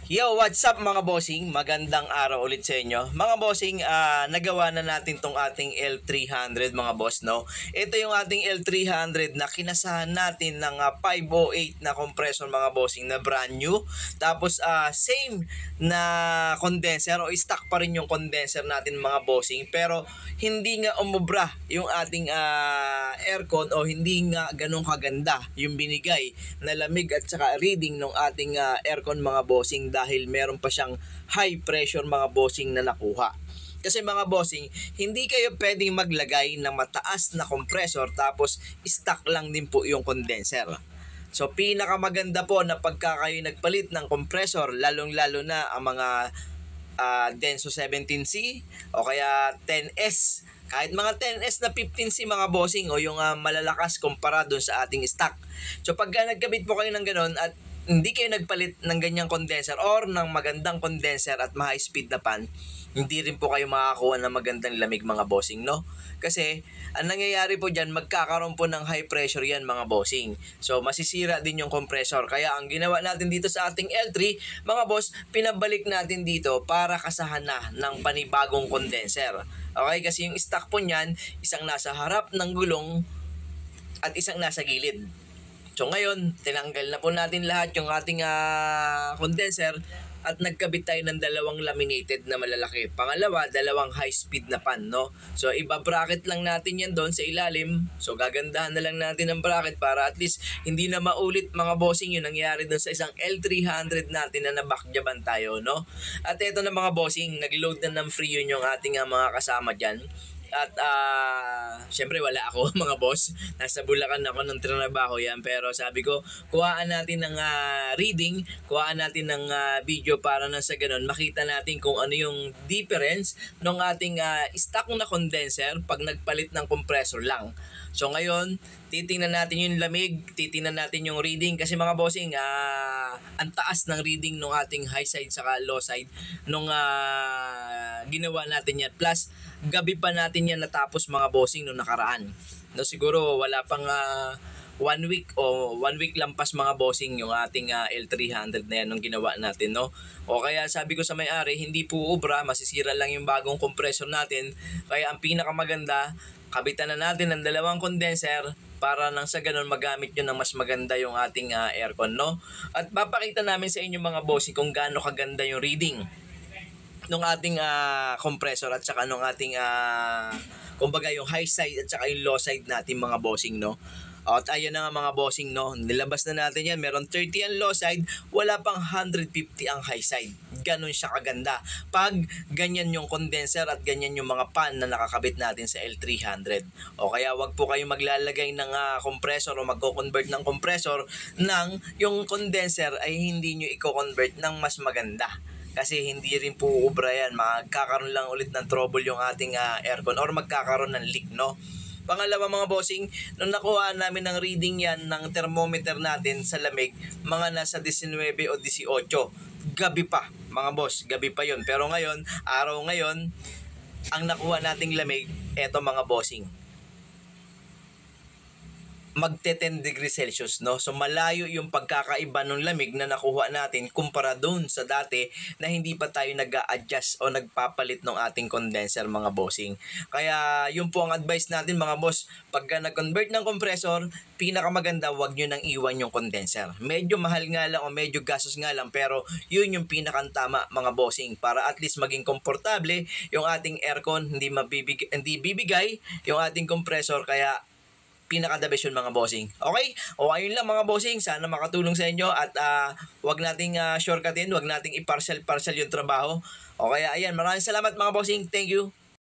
Yo, what's up mga bossing? Magandang araw ulit sa inyo. Mga bossing, nagawa na natin tong ating L300 mga boss, no? Ito yung ating L300 na kinasahan natin ng 508 na compressor mga bossing na brand new. Tapos same na condenser o stock pa rin yung condenser natin mga bossing. Pero hindi nga umubra yung ating aircon o hindi nga ganun kaganda yung binigay na lamig at saka reading ng ating aircon mga bossing dahil meron pa siyang high pressure mga bossing na nakuha. Kasi mga bossing, hindi kayo pwedeng maglagay ng mataas na compressor tapos stock lang din po yung condenser. So pinakamaganda po na pagka kayo nagpalit ng compressor, lalong-lalo na ang mga Denso 17C o kaya 10S, kahit mga 10S na 15C mga bossing o yung malalakas kumpara dun sa ating stock. So pagka nagkabit po kayo ng ganun at hindi kayo nagpalit ng ganyang condenser or ng magandang condenser at ma-high speed na pan, hindi rin po kayo makakakuha ng magandang lamig mga bossing, no? Kasi ang nangyayari po dyan, magkakaroon po ng high pressure yan mga bossing. So masisira din yung compressor. Kaya ang ginawa natin dito sa ating L3, mga boss, pinabalik natin dito para kasahan na ng panibagong condenser. Okay, kasi yung stock po niyan, isang nasa harap ng gulong at isang nasa gilid. So ngayon, tinanggal na po natin lahat yung ating condenser at nagkabit tayo ng dalawang laminated na malalaki. Pangalawa, dalawang high speed na pan, no? So iba-bracket lang natin yan doon sa ilalim. So gagandahan na lang natin ang bracket para at least hindi na maulit mga bossing yung nangyari doon sa isang L300 natin na nabackjaban tayo, no? At eto na mga bossing, nag-load na ng free yun yung ating mga kasama dyan. At syempre wala ako mga boss. Nasa Bulacan ako ng trabaho yan. Pero sabi ko, kuhaan natin ng reading, kuhaan natin ng video para na sa ganun makita natin kung ano yung difference ng ating stock na condenser pag nagpalit ng compressor lang. So ngayon, titingnan natin yung lamig, titingnan natin yung reading kasi mga bossing, ang taas ng reading ng ating high side saka low side nung ginawa natin yan. Plus, gabi pa natin yan natapos mga bossing nung nakaraan. No, siguro wala pang 1 week o 1 week lampas mga bossing yung ating L300 na yan nung ginawa natin, no? O kaya sabi ko sa may-ari, hindi po ubra, masisira lang yung bagong compressor natin. Kaya ang pinakamaganda, kabitan na natin ng dalawang condenser para nang sa ganun magamit nyo ng mas maganda yung ating aircon, no? At papakita namin sa inyo mga bossing kung gaano kaganda yung reading nung ating compressor at saka nung ating kumbaga yung high side at saka yung low side natin mga bossing, no? At ayun na nga mga bossing, no? Nilabas na natin yan. Meron 30 ang low side, wala pang 150 ang high side. Ganun siya kaganda. Pag ganyan yung condenser at ganyan yung mga pan na nakakabit natin sa L300. O kaya wag po kayong maglalagay ng compressor o magko-convert ng compressor nang yung condenser ay hindi nyo i-convert ng mas maganda. Kasi hindi rin po ubra yan. Magkakaroon lang ulit ng trouble yung ating aircon or magkakaroon ng leak, no? Pangalawa mga bossing, nung nakuha namin ng reading yan ng thermometer natin sa lamig, mga nasa 19 o 18. Gabi pa, mga boss, gabi pa yon. Pero ngayon, araw ngayon, ang nakuha nating lamig, eto mga bossing, magte 10 degrees Celsius, no? So malayo yung pagkakaiba ng lamig na nakuha natin kumpara doon sa dati na hindi pa tayo nag-a-adjust o nagpapalit ng ating condenser mga bossing. Kaya yun po ang advice natin mga boss, pagka nag-convert ng compressor, pinakamaganda wag nyo nang iwan yung condenser. Medyo mahal nga lang o medyo gastos nga lang pero yun yung pinakantama mga bossing para at least maging komportable yung ating aircon, hindi bibigay yung ating compressor. Kaya pinaka-the best yun mga bossing. Okay? O ayun lang mga bossing. Sana makatulong sa inyo at wag nating shortcutin, wag nating i-parcel yung trabaho. O kaya ayan, maraming salamat mga bossing. Thank you.